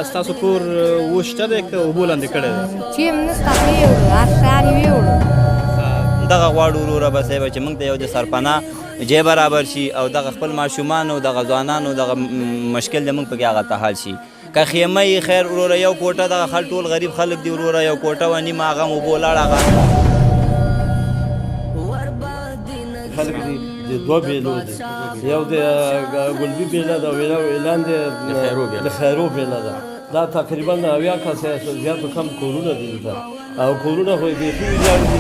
ستاسو کور اوس شته دی که اوبو لاندې کړی دی؟ چې هم نشته ویوړو هر شیان یې ویوړو. دغه غواړو وروره به صاحبه چې موږ ته یو د سرپناه جای برابر شي او دغه خپل ماشومانو دغه ځوانانو دغه مشکل د موږ پکې هغه ته حل شي. که خیمه یې خیر وروره یو کوټه دغه خلک ټول غریب خلک دي وروره یو کوټه و نیمه هغه هم اوبو لاړ هغه خلک دي د دوه بیلو دي، یو د ګلبي بیله ده او اعلان دی د خیرو بیله ده. دا تقریبا 90 کسه زیات کم کورونه دي دلته او کورونه خو بیخي ویجاړ دي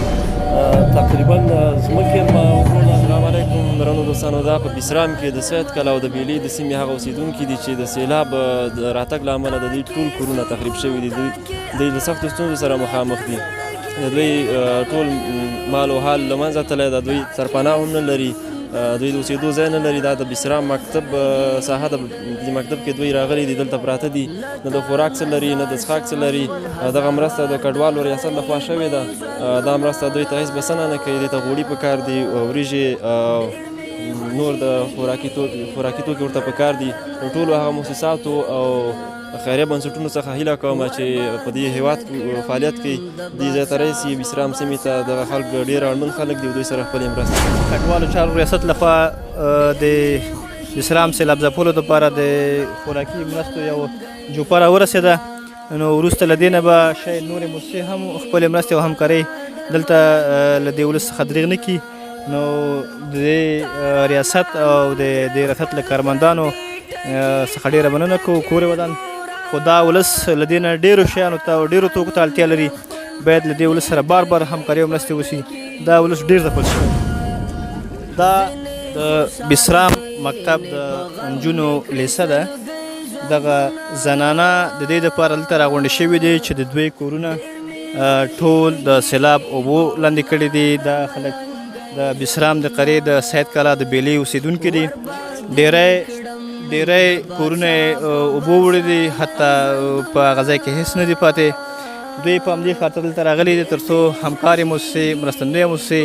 تقریبا ځمکې ما وګورله. السلام علیکم درنو دوستانو. دا په بسرام کې د سید کلا او د بیلې د سیمې هغه اوسېدونکي دي چې د سیلاب د راتګ له امله د دوی ټول کورونه تخریب شوي دي. دوی د سختو ستونزو سره مخامخ دي. د دوی ټول مال او حال له منځه تللی ده. دوی سرپناه هم نه لري، دوی د اوسېدو ځای نه لري. دا د بسرام مکتب ساحه ده، دې مکتب کې دوی راغلي دي، دلته پراته دي. نه د خوراک څه لري نه د څښاک څه لري. دغه مرسته د کډوالو ریاست لخوا شوې ده. دا مرسته دوی ته هېڅ بسنه نه کوي. دې ته غوړي پکار دي، وریژې، نور د خوراکي توکي ورته پکار دي. ټولو هغه مؤسساتو او خیریه بنسټونو څخه هیله کوم چې په دې هېواد کې فعالیت کوي دې ځای ته راسي. بسرام سیمې ته دغه خلک ډېر اړمن خلک دي، دوی سره خپلې مرستې. کډوالو چارو ریاست لخوا د بسرام سیلاب ځپلو دپاره د خوراکي مرستو یو جوپه راورسېده. نو وروسته له دې نه به شاید نورې موسسې هم خپلې مرستې او همکارۍ دلته له دې ولس څخه دریغ نه کړي. نو د دې ریاست او د دې ریاست له کارمندانو څخه ډېره مننه کوو. کور یې ودان، خو دا ولس له دې نه ډېرو شیانو ته او ډېرو توکو ته اړتیا لري. باید له دې ولس سره بار بار همکاري او مرستې وشي. دا ولس ډېر ځپل شوی. دا د بسرام مکتب د نجونو لیسه ده. دغه زنانه د دې دپاره دلته راغونډې شوي دي چې د دوی کورونه ټول د سیلاب اوبو لاندې کړي دي. دا خلک د بسرام د قریې د سید کلا د بیلې اوسېدونکي دي. ډېری کورونه اوبو وړي دي، حتی په هغه ځای کې هېڅ نه دي پاتې. دوی په همدې خاطر دلته راغلي دي تر څو همکارې موسسې، مرستندویه موسسې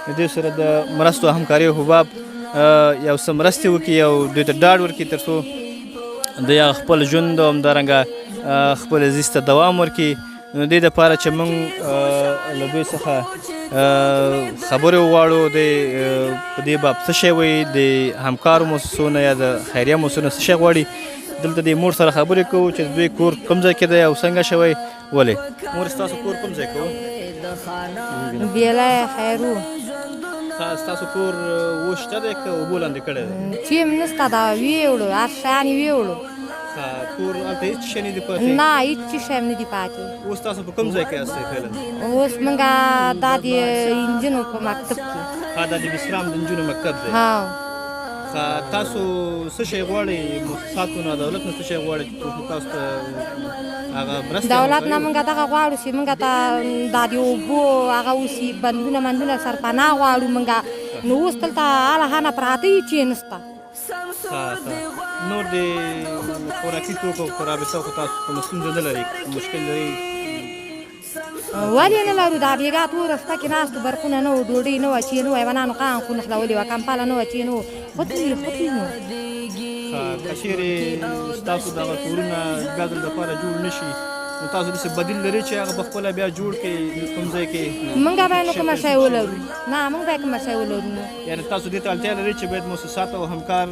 د دوی سره د مرستو او همکارۍ حباب یو څه مرستې وکړي او دوی ته ډاډ ورکړي تر څو دوی خپل ژوند او همدارنګه خپل زیست ته دوام ورکړي. نو دې دپاره چې موږ له دوی څخه خبرې وغواړو په دې باب څه شی وایي، د همکارو موسسو نه یا د خیریه موسسو نه څه شی غواړي. دلته د مور سره خبرې کوو چې دوی کور کوم ځای کې دی او څنګه شوی. ولې مور ستاسو کور کوم ځای کې و؟ بیله خیرو. ستاسو کور اوس شته دی که اوبو لاندې کړی دی؟ چې هم نشته دا ویوړو هر شیان یې ویوړو. کور هلته هېڅ شی نه دي پاتې؟ نه هېڅ شی هم نه دي پاتې. اوس تاسو په کوم ځای کې یاستئ فعلا؟ اوس موږ دا د انجونو په مکتب کې. دا د بسرام د نجونو مکتب دی. تاسو څه شی غواړئ مؤسساتو نه، دولت نه څه شی غواړئ چې تاسو ته هغه مرستې؟ دولت نه موږ دغه غواړو چې موږ ته دا د اوبو هغه اوسي بندونه سرپناه غواړو موږ. نو اوس دلته هله پراته یي چې نشته. نور د خوراکي توکو په رابطه خو تاسو کومه ستونزه نه لرئ، مشکل لرئ؟ ولې نه لرو؟ دا بېګا توره شپه کې ناستو، برقونه نه وو، ډوډۍ نه وه، چې نه وه، حیوانانو قان خو نښلولې وه، کمپاله نه وه، چې نه وو، خطري نو. که چېرې ستاسو دغه کورونه بیا دل دپاره جوړ نه شي نو تاسو داسې بدیل لرئ چې هغه په خپله بیا جوړ کړئ کوم ځای کې؟ موږ باید نو کومه شی ولرو. نه موږ باید کومه شی ولرو. یعنې تاسو دې ته اړتیا لرئ چې باید مؤسسات او همکار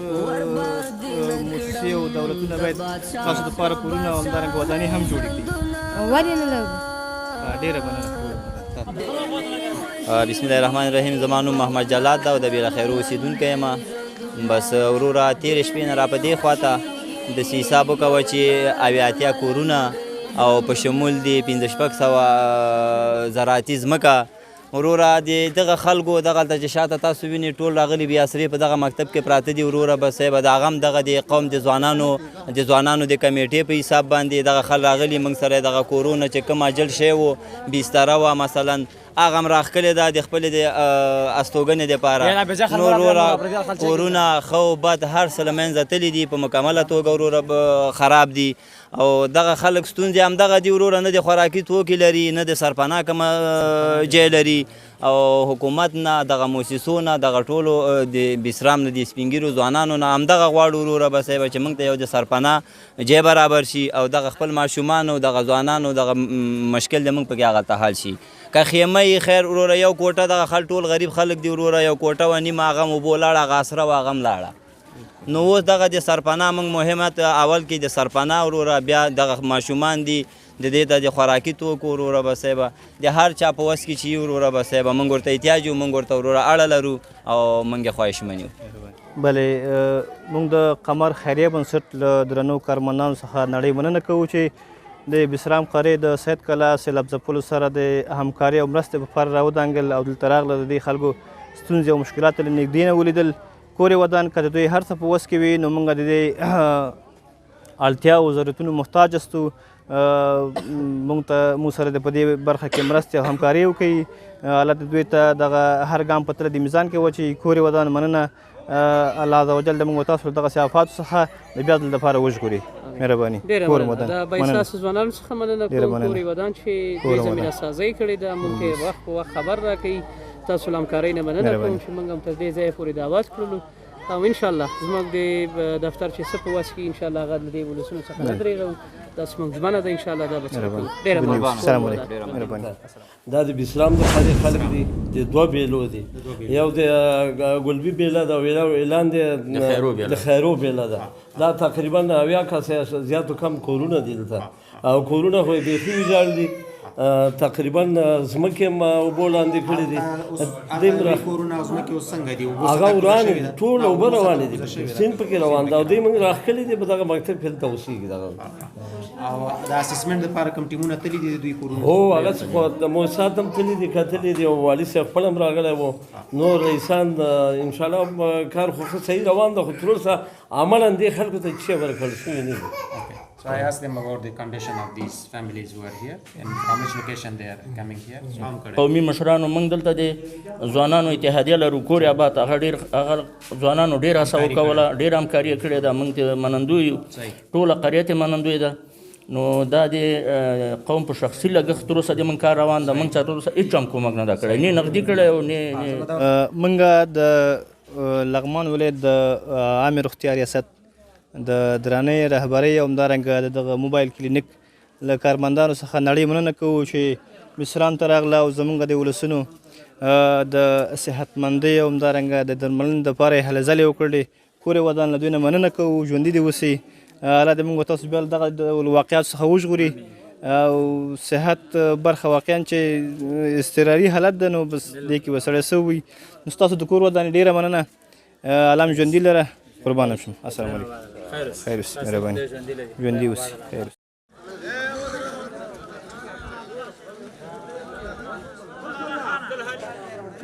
مؤسسې او دولتونه باید تاسو دپاره کورونه او همدارنګه ودانۍ هم جوړې کړي. ولې نه لرو؟ ډېره مننه. بسم الله الرحمن الرحیم. زما نوم محمد جلاد ده او د بیره خیرو اوسېدونکی یم. بس وروره تېرې شپې نه را په دې خواته داسې حساب وکوه چې 80 کورونه او په شمول د 500 زراعتي ځمکه وروره د دغه خلکو دغلته چې شاته تاسو وینئ ټول راغلي بې اسرې په دغه مکتب کې پراته دي. وروره به صاحبه د هغه هم دغه د قوم د ځوانانو د کمیټې په حساب باندې دغه خلک راغلي موږ سره دغه کورونه چې کوم اجل شی و بستره وه مثلا هغه هم راښکلې ده د خپلې د استوګنې دپاره نور وروره کورونه ښه بد هر څه له منځه تللي دي په مکمله توګه وروره خراب دي او دغه خلک ستونزې همدغه دي وروره نه د خوراکي توکي لري نه د سرپناه کومه جای لري او حکومت نه دغه موسسو نه دغه ټولو د بسرام نه د سپین ږیرو ځوانانو نه همدغه غواړو وروره به صاحبه چې موږ ته یو د سرپناه جای برابر شي او دغه خپل ماشومانو دغه ځوانانو دغه مشکل د موږ پکې هغه ته حل شي که خیمه یې خیر وروره یو کوټه دغه خل ټول غریب خلک دي وروره یو کوټه وه نیمه هغه هم اوبو لاړه هغه اسره وه هغه هم لاړه نو اوس دغه د سرپناه موږ مهمت اول کې د سرپناه وروره بیا دغه ماشومان دي د دې ته د خوراکي توکو وروره به صاحبه د هر چا په وس کې چې وي وروره به صاحبه موږ ورته احتیاج یو موږ ورته وروره اړه لرو او موږ یې خواهشمن یو بلې موږ د قمر خیریه بنسټ له درنو کارمندانو څخه نړۍ مننه کوو چې د بسرام قریې د سید کلا سیلاب ځپلو سره د همکارۍ او مرستې لپاره راودانګل او دلته راغله د دې خلکو ستونزې او مشکلات له نږدې نه ولیدل کور یې ودان که د دوی هر څه په وس کې وي نو موږ د دې اړتیا او ضرورتونو محتاج استو موږ سره د په دې برخه کې مرستې او همکاري وکړي الله د دوی ته دغه هر ګام په تله د میزان کې وچی کور یې ودان مننه الله عز وجل د موږ تاسو دغه آفاتو څخه د بیا ځل دپاره وژغوري مهرباني کور ودان د بایساسو ځوانانو څخه مننه کوم کور یې ودان چې دوی زمینه سازي کړې ده موږ ته وخت په وخت خبر راکوي تاسو له همکارۍ نه مننه کوم چې موږ هم تر دې ځایه پورې دعوت کړلو او انشاءالله زموږ د دفتر چې څه په وس کې انشاءالله هغه د دې ولسونو څخه نه درېږو دا زموږ ژمنه ده انشاءالله دا به څه کوو ډېره مهرباني دا د بسرام د خلک دي د دوه بیلو دي یو د ګلبي بیله ده او اعلان د خیرو بیله ده دا تقریبا 80 کسه زیاتو کم کورونه دي دلته او کورونه خو یې بیخي ویجاړ دي تقریبا ځمکې هم اوبو لاندې کړي دي کورونه او ځمکې اوس څنګه دي هغه ورانې ټول اوبه روانې دي سیند پکې روان ده او دوی موږ راښکلي دي په دغه مکتب کې هلته اوسېږي دغه او د اسسمنټ دپاره کوم ټیمونه تللي دي د دوی کورونه هو هغه خو د موسسات هم تللي دي کتلي دي او والي صاحب خپل هم راغلی و نور رئیسان انشاءالله کار خو ښه صحیح روان ده خو تر اوسه عملا دې خلکو ته هېڅ شی ورکړل شوي نه دي So I asked them about the condition of these families who are here and from which location they are coming here. قومي مشرانو موږ دلته د ځوانانو اتحادیه لرو کور آباد هغه ځوانانو ډېره هڅه وکوله ډېره همکاري یې کړې ده موږ ته منندوی یو ټوله قریه ته منندوی ده نو دا د قوم په شخصي لګښت تر اوسه د موږ کار روان ده موږ ته تر اوسه هېڅ هم کومک نه ده کړی نه نغدي کړی او نه موږ د لغمان ولایت د عامې روغتیا ریاست د درانۍ رهبرۍ او همدارنګه د دغه موبایل کلینیک له کارمندانو څخه نړۍ مننه کوو چې بسرام ته راغله او زموږ د ولسونو د صحتمندۍ او همدارنګه د درملنې دپاره یې هلې ځلې وکړلې کور یې ودان له دوی نه مننه کوو ژوندي دې اوسئ الله دې موږ تاسو بیا دغه د واقعاتو څخه وژغوري او صحت برخه واقعا چې اضطراري حالت ده نو بس دې کې به سړی څه ووي نو ستاسو د کور ودانې ډېره مننه الله مې ژوندي لره قربانه شم السلام علیکم خیر اوسئ مهرباني ژوندي اوسئ خیر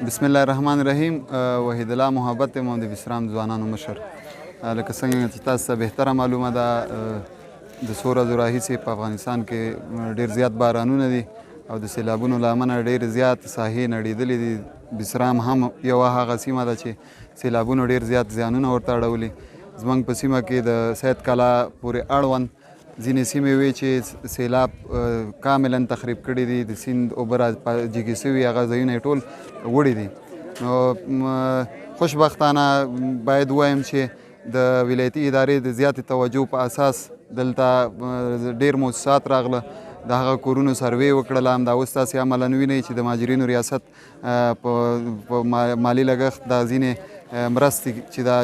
بسم الله الرحمن الرحیم وحید الله محبت یم د بسرام ځوانانو مشر لکه څنګه چې تاسو ته بهتره معلومه ده د څو ورځو راهیسې په افغانستان کې ډېر زیات بارانونه دي او د سیلابونو له امله ډېر زیات ساحې نړېدلې دي بسرام هم یوه هغه سیمه ده چې سیلابونو ډېر زیات زیانونه ورته اړولي زموږ په سیمه کې د سید کلا پورې اړوند ځینې سیمې وې چې سیلاب کاملا تخریب کړي دي د سیند اوبه را جګې سوي هغه ځایونه یې ټول وړي دي نو خوشبختانه باید ووایم چې د ولایتي ادارې د زیاتې توجه په اساس دلته ډېر موسسات راغله د هغه کورونو سروې وکړله همدا اوس تاسې عملا وینئ چې د مهاجرینو ریاست په مالي لګښت دا ځینې مرستې چې دا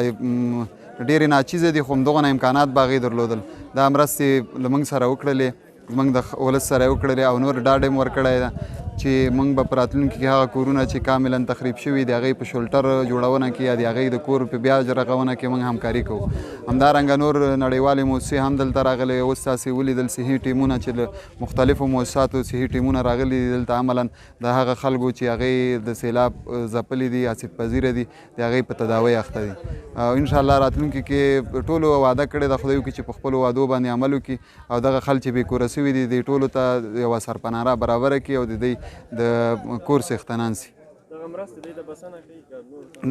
ډېرې ناچیزه دي خو همدغه نه امکانات به هغې درلودل دا مرستې له موږ سره وکړلې زموږ د ولس سره یې وکړلې او نور ډاډ یې ورکړی ده چې موږ به په راتلونکي کې هغه کورونه چې کاملا تخریب شوي د هغې په شولټر جوړونه کې یا د هغې د کور په بیا رغونه کې موږ همکاري کوو همدارنګه نور نړیوالې موسسې هم دلته راغلې اوس تاسې ولیدل صحي ټیمونه چې له مختلفو موسساتو صحي ټیمونه راغلي دي دلته عملا د هغه خلکو چې هغې د سیلاب ځپلي دي آسیب پذیره دي د هغې په تداوی اخته دي او انشاءالله راتلونکي کې ټولو وعده کړې ده خدای وکړي چې په خپلو وعدو باندې عمل وکړي او دغه خلک چې بې کوره سوي دي دې ټولو ته یوه سرپناه برابره کړي او د دوی د کور څښتنان سي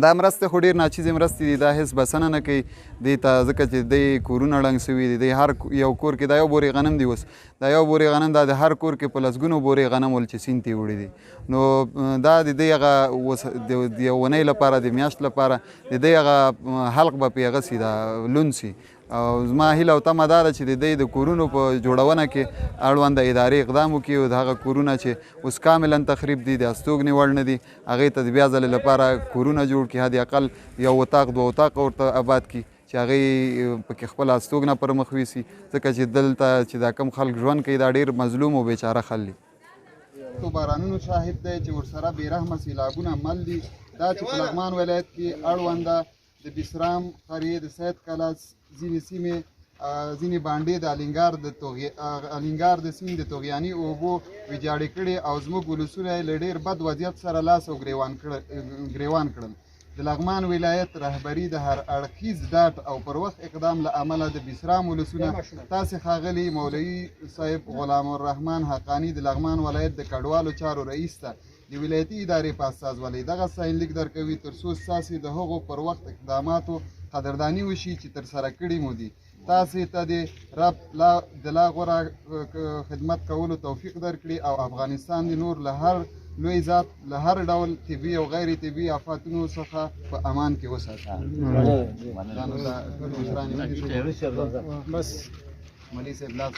دا مرسته خو ډېر ناچیزې مرستې دي دا هېڅ بسنه نه کوي دې ته ځکه چې دی کورونه ړنګ سوي دي دی هر یو کور کې دا یو بورې غنم دی اوس دا یو بورې غنم دا د هر کور کې په لسګونو بورې غنم ول چې سیند ته وړي دي نو دا د دې هغه د یو اونۍ لپاره د میاشت لپاره د دې هغه حلق به پرې هغه سي دا لوند سي او زما هیله او تمه دا ده چې د دې د کورونو په جوړونه کې اړونده ادارې اقدام وکړي او د هغه کورونه چې اوس کاملا تخریب دي د استوګنې وړ نه دي هغې ته د بیا ځلې لپاره کورونه جوړ کړي حد اقل یو اتاق دوه اتاقه ورته آباد کړي چې هغې پکې خپله استوګنه پر مخ ویسي ځکه چې دلته چې دا کم خلک ژوند کوي دا ډېر مظلوم او بیچاره خلک دي بارانونو شاهد دی چې ورسره بېرحمه سیلابونه مل دي دا چې په لغمان ولایت کې اړونده د بسرام قریې د سید کلا ځینې سیمې ځینې بانډې د الینګار د سیند د طغیاني اوبو ویجاړې کړې او زموږ ولسونه یې له ډېر بد وضعیت سره لاس او ګریوان کړل د لغمان ولایت رهبري د هر اړخیز ډاډ او پر وخت اقدام له امله د بسرام ولسونه تاسې ښاغلي مولوي صاحب غلام الرحمن حقاني د لغمان ولایت د کډوالو چارو رئیس ته د ولایتي ادارې په استازولۍ دغه ساینلیک درکوي تر څو ستاسې د هغو پر وخت اقداماتو قدرداني وشي چې ترسره کړي مو دي تاسې ته د رب د لا غوره خدمت کولو توفیق درکړي او افغانستان د نور له هر لوی ذات له هر ډول طبي او غیر طبي آفاتونو څخه په امان کې وساتي مولوي صاحب لاس